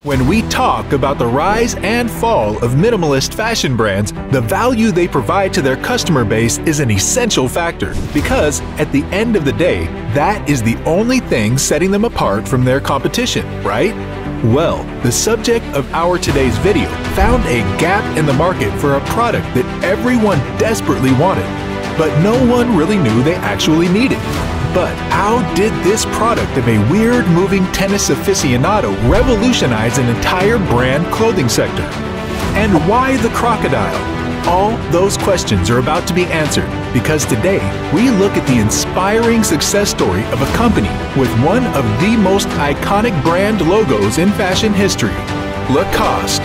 When we talk about the rise and fall of minimalist fashion brands, the value they provide to their customer base is an essential factor because, at the end of the day, that is the only thing setting them apart from their competition, right? Well, the subject of our today's video found a gap in the market for a product that everyone desperately wanted, but no one really knew they actually needed. But how did this product of a weird moving tennis aficionado revolutionize an entire brand clothing sector? And why the crocodile? All those questions are about to be answered because today we look at the inspiring success story of a company with one of the most iconic brand logos in fashion history, Lacoste.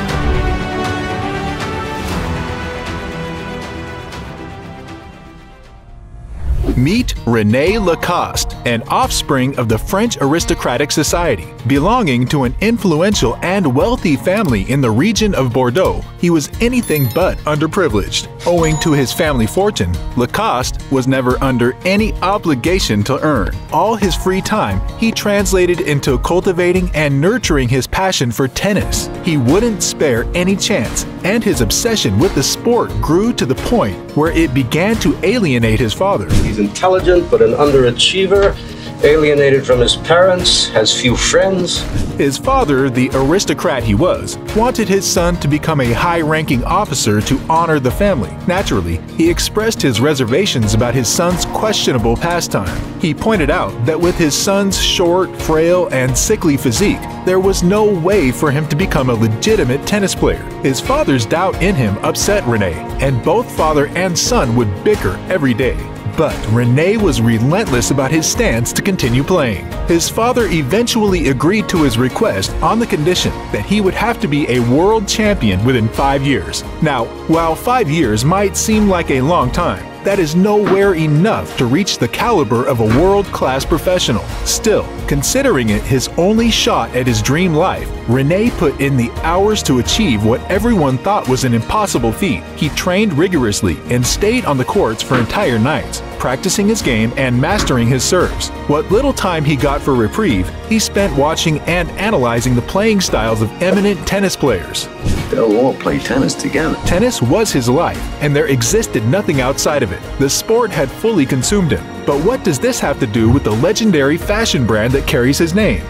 Meet Rene Lacoste, an offspring of the French aristocratic society. Belonging to an influential and wealthy family in the region of Bordeaux, he was anything but underprivileged. Owing to his family fortune, Lacoste was never under any obligation to earn. All his free time he translated into cultivating and nurturing his passion for tennis. He wouldn't spare any chance, and his obsession with the sport grew to the point where it began to alienate his father. He's intelligent but an underachiever, alienated from his parents, has few friends. His father, the aristocrat he was, wanted his son to become a high-ranking officer to honor the family. Naturally, he expressed his reservations about his son's questionable pastime. He pointed out that with his son's short, frail, and sickly physique, there was no way for him to become a legitimate tennis player. His father's doubt in him upset Rene, and both father and son would bicker every day. But Rene was relentless about his stance to continue playing. His father eventually agreed to his request on the condition that he would have to be a world champion within 5 years. Now, while 5 years might seem like a long time, that is nowhere enough to reach the caliber of a world-class professional. Still, considering it his only shot at his dream life, Rene put in the hours to achieve what everyone thought was an impossible feat. He trained rigorously and stayed on the courts for entire nights, practicing his game and mastering his serves. What little time he got for reprieve, he spent watching and analyzing the playing styles of eminent tennis players. They'll all play tennis together. Tennis was his life, and there existed nothing outside of it. The sport had fully consumed him. But what does this have to do with the legendary fashion brand that carries his name?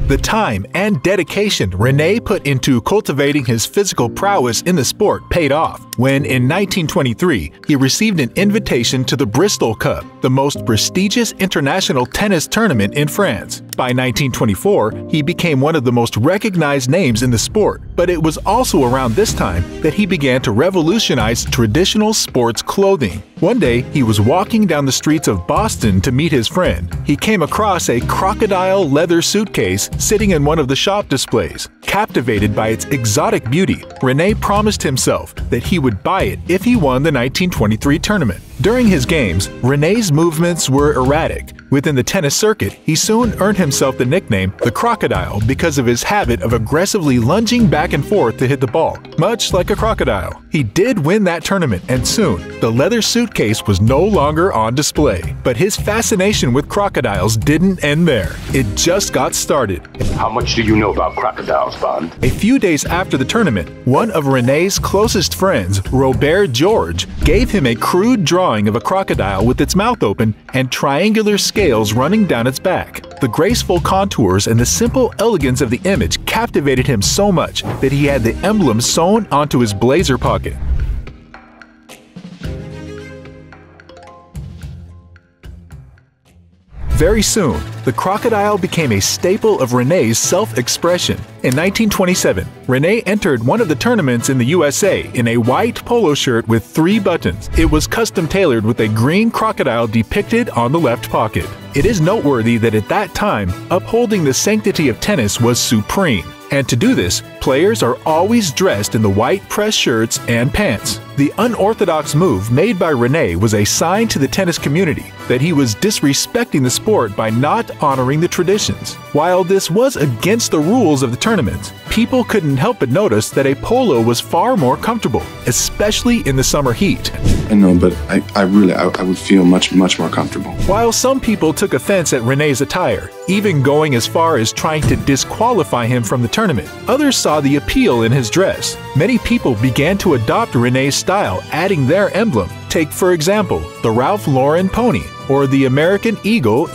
The time and dedication Rene put into cultivating his physical prowess in the sport paid off when, in 1923, he received an invitation to the Bristol Cup, the most prestigious international tennis tournament in France. By 1924, he became one of the most recognized names in the sport, but it was also around this time that he began to revolutionize traditional sports clothing. One day, he was walking down the streets of Boston to meet his friend. He came across a crocodile leather suitcase sitting in one of the shop displays. Captivated by its exotic beauty, Rene promised himself that he would buy it if he won the 1923 tournament. During his games, Rene's movements were erratic. Within the tennis circuit, he soon earned himself the nickname the Crocodile because of his habit of aggressively lunging back and forth to hit the ball, much like a crocodile. He did win that tournament, and soon, the leather suitcase was no longer on display. But his fascination with crocodiles didn't end there. It just got started. How much do you know about crocodiles, Bond? A few days after the tournament, one of Rene's closest friends, Robert George, gave him a crude drawing of a crocodile with its mouth open and triangular scales running down its back. The graceful contours and the simple elegance of the image captivated him so much that he had the emblem sewn onto his blazer pocket. Very soon, the crocodile became a staple of Rene's self-expression. In 1927, Rene entered one of the tournaments in the USA in a white polo shirt with 3 buttons. It was custom-tailored with a green crocodile depicted on the left pocket. It is noteworthy that at that time, upholding the sanctity of tennis was supreme. And to do this, players are always dressed in the white press shirts and pants. The unorthodox move made by Rene was a sign to the tennis community that he was disrespecting the sport by not honoring the traditions. While this was against the rules of the tournament, people couldn't help but notice that a polo was far more comfortable, especially in the summer heat. I know, but I would feel much more comfortable. While some people took offense at Rene's attire, even going as far as trying to disqualify him from the tournament, others saw the appeal in his dress. Many people began to adopt Rene's style, adding their emblem. Take, for example, the Ralph Lauren pony or the American Eagle.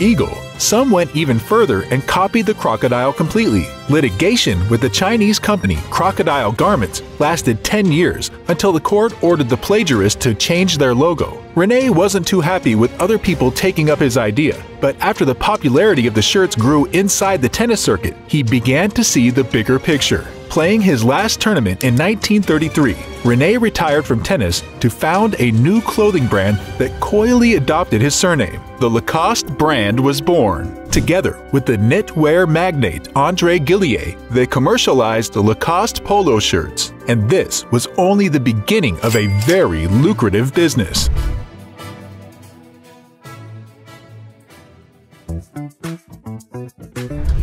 Some went even further and copied the crocodile completely. Litigation with the Chinese company Crocodile Garments lasted 10 years until the court ordered the plagiarist to change their logo. Rene wasn't too happy with other people taking up his idea, but after the popularity of the shirts grew inside the tennis circuit, he began to see the bigger picture. Playing his last tournament in 1933, Rene retired from tennis to found a new clothing brand that coyly adopted his surname. The Lacoste brand was born. Together with the knitwear magnate André Gillier, they commercialized the Lacoste polo shirts, and this was only the beginning of a very lucrative business.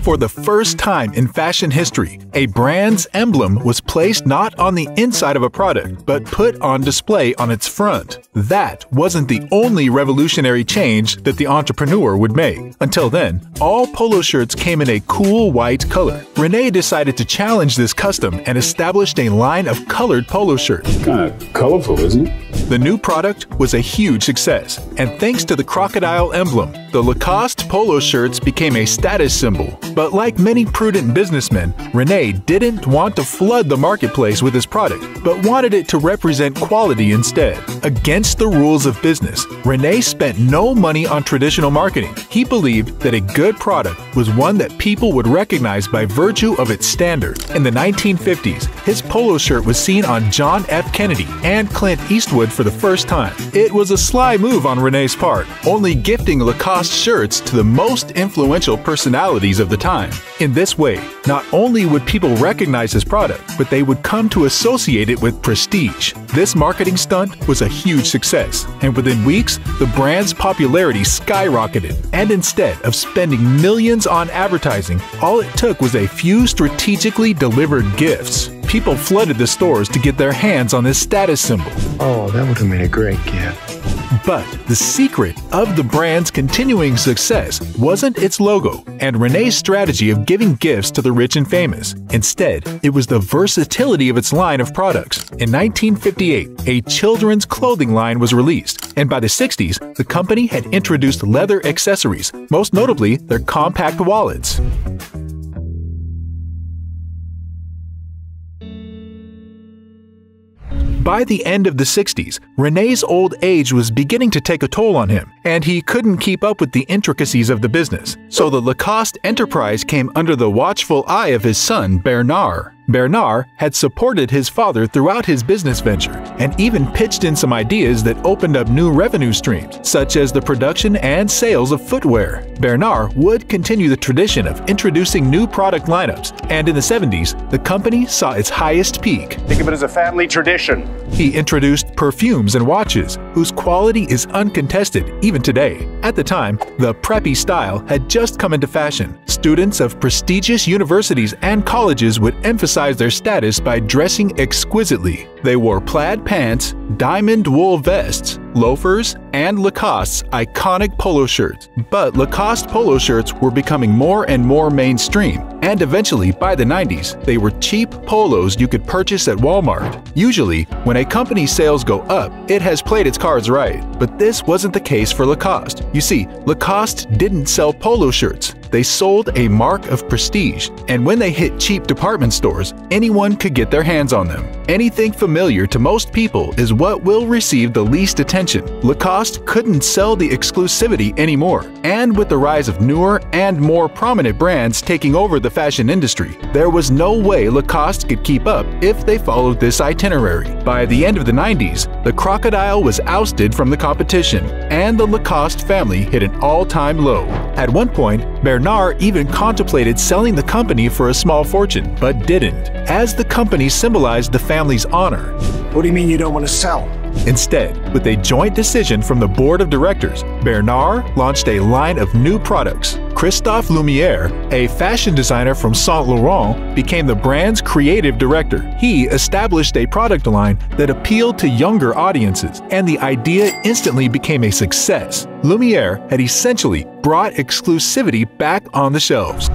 For the first time in fashion history, a brand's emblem was placed not on the inside of a product, but put on display on its front. That wasn't the only revolutionary change that the entrepreneur would make. Until then, all polo shirts came in a cool white color. Rene decided to challenge this custom and established a line of colored polo shirts. Kind of colorful, isn't it? The new product was a huge success, and thanks to the crocodile emblem, the Lacoste polo shirts became a status symbol. But like many prudent businessmen, Rene didn't want to flood the marketplace with his product, but wanted it to represent quality instead. Against the rules of business, Rene spent no money on traditional marketing. He believed that a good product was one that people would recognize by virtue of its standard. In the 1950s, his polo shirt was seen on John F. Kennedy and Clint Eastwood for the first time. It was a sly move on Rene's part, only gifting Lacoste shirts to the most influential personalities of the time. In this way, not only would people recognize his product, but they would come to associate it with prestige. This marketing stunt was a huge success, and within weeks, the brand's popularity skyrocketed. And instead of spending millions on advertising, all it took was a few strategically delivered gifts. People flooded the stores to get their hands on this status symbol. Oh, that would have been a great gift. But the secret of the brand's continuing success wasn't its logo and Rene's strategy of giving gifts to the rich and famous. Instead, it was the versatility of its line of products. In 1958, a children's clothing line was released, and by the 60s, the company had introduced leather accessories, most notably their compact wallets. By the end of the 60s, Rene's old age was beginning to take a toll on him, and he couldn't keep up with the intricacies of the business. So the Lacoste enterprise came under the watchful eye of his son, Bernard. Bernard had supported his father throughout his business venture and even pitched in some ideas that opened up new revenue streams, such as the production and sales of footwear. Bernard would continue the tradition of introducing new product lineups, and in the 70s, the company saw its highest peak. Think of it as a family tradition. He introduced perfumes and watches, whose quality is uncontested even today. At the time, the preppy style had just come into fashion. Students of prestigious universities and colleges would emphasize their status by dressing exquisitely. They wore plaid pants, diamond wool vests, loafers, and Lacoste's iconic polo shirts. But Lacoste polo shirts were becoming more and more mainstream, and eventually, by the 90s, they were cheap polos you could purchase at Walmart. Usually, when a company's sales go up, it has played its cards right. But this wasn't the case for Lacoste. You see, Lacoste didn't sell polo shirts. They sold a mark of prestige, and when they hit cheap department stores, anyone could get their hands on them. Anything familiar to most people is what will receive the least attention. Lacoste couldn't sell the exclusivity anymore, and with the rise of newer and more prominent brands taking over the fashion industry, there was no way Lacoste could keep up if they followed this itinerary. By the end of the 90s, the Crocodile was ousted from the competition, and the Lacoste family hit an all-time low. At one point, Bernard even contemplated selling the company for a small fortune, but didn't, as the company symbolized the family's honor. What do you mean you don't want to sell? Instead, with a joint decision from the board of directors, Bernard launched a line of new products. Christophe Lumière, a fashion designer from Saint Laurent, became the brand's creative director. He established a product line that appealed to younger audiences, and the idea instantly became a success. Lumière had essentially brought exclusivity back on the shelves.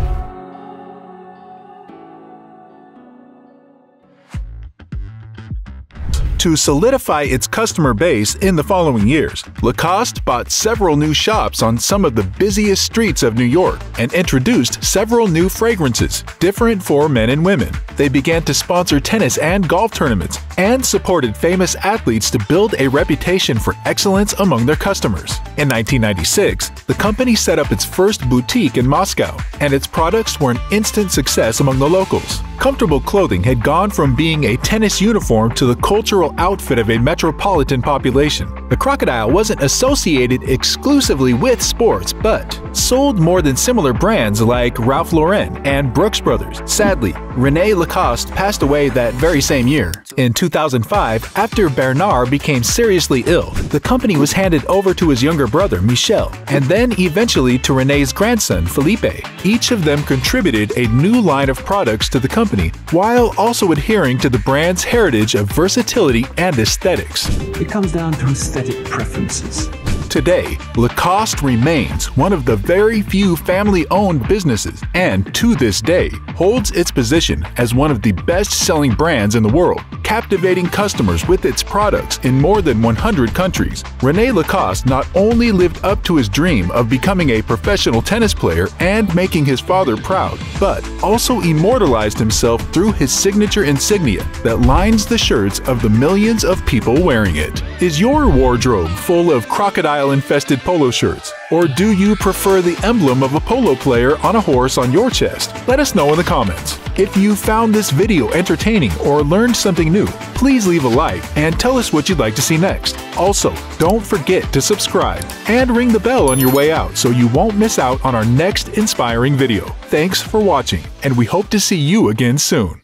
To solidify its customer base in the following years, Lacoste bought several new shops on some of the busiest streets of New York and introduced several new fragrances, different for men and women. They began to sponsor tennis and golf tournaments and supported famous athletes to build a reputation for excellence among their customers. In 1996, the company set up its first boutique in Moscow, and its products were an instant success among the locals. Comfortable clothing had gone from being a tennis uniform to the cultural outfit of a metropolitan population. The Crocodile wasn't associated exclusively with sports, but sold more than similar brands like Ralph Lauren and Brooks Brothers. Sadly, Rene Lacoste passed away that very same year. In 2005, after Bernard became seriously ill, the company was handed over to his younger brother, Michel, and then eventually to Rene's grandson, Felipe. Each of them contributed a new line of products to the company, while also adhering to the brand's heritage of versatility and aesthetics. It comes down to aesthetic preferences. Today, Lacoste remains one of the very few family-owned businesses and, to this day, holds its position as one of the best-selling brands in the world, captivating customers with its products in more than 100 countries. Rene Lacoste not only lived up to his dream of becoming a professional tennis player and making his father proud, but also immortalized himself through his signature insignia that lines the shirts of the millions of people wearing it. Is your wardrobe full of crocodile-infested polo shirts? Or do you prefer the emblem of a polo player on a horse on your chest? Let us know in the comments. If you found this video entertaining or learned something new, please leave a like and tell us what you'd like to see next. Also, don't forget to subscribe and ring the bell on your way out so you won't miss out on our next inspiring video. Thanks for watching, and we hope to see you again soon.